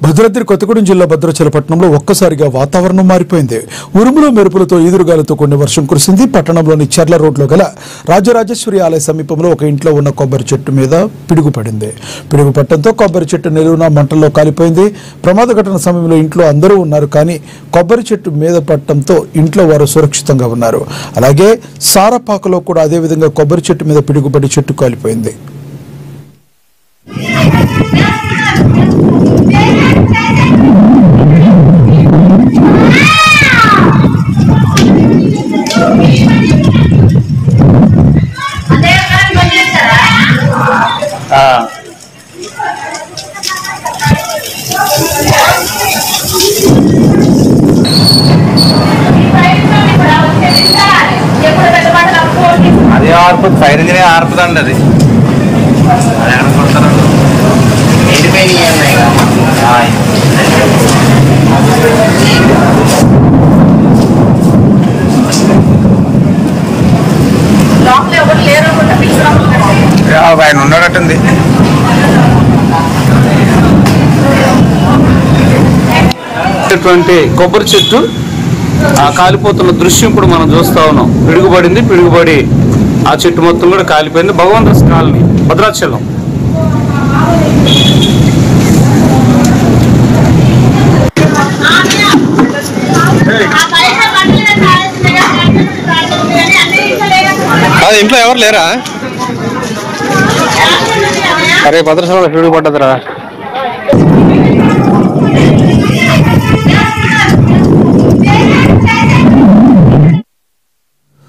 భద్రాద్రి కొత్తగూడెం జిల్లా భద్రాచలపట్నంలో ఒక్కసారిగా వాతావరణం మారిపోయింది. ఉరుములు మెరుపులతో ఈదురుగాలతో కొన్ని వర్షం కురిసింది. పట్టణంలోని చర్ల రోడ్లో గల రాజరాజేశ్వరి ఆలయ సమీపంలో ఒక ఇంట్లో ఉన్న కొబ్బరి చెట్టు మీద పిడుగు పడింది. పిడుగు పట్టడంతో కొబ్బరి చెట్టు నిలువున మంటల్లో కాలిపోయింది. ప్రమాద ఘటన సమయంలో ఇంట్లో అందరూ ఉన్నారు, కానీ కొబ్బరి చెట్టు మీద పట్టడంతో ఇంట్లో వారు సురక్షితంగా ఉన్నారు. అలాగే సారపాకలో కూడా అదేవిధంగా కొబ్బరి చెట్టు మీద పిడుగుపడి చెట్టు కాలిపోయింది. అదే ఆర్పు ఫైరింగ్ ఆర్పుదండి. అది ఆయన ఉన్నాడటండి. కొబ్బరి చెట్టు కాలిపోతున్న దృశ్యం ఇప్పుడు మనం చూస్తా ఉన్నాం. పిడుగుబడి ఆ చెట్టు మొత్తం కూడా కాలిపోయింది. భగవంతుస్ కాలనీ, భద్రాచలం. ఇంట్లో ఎవరు లేరా? అరే భద్రాచలంలో పిడుగు పడ్డదిరా.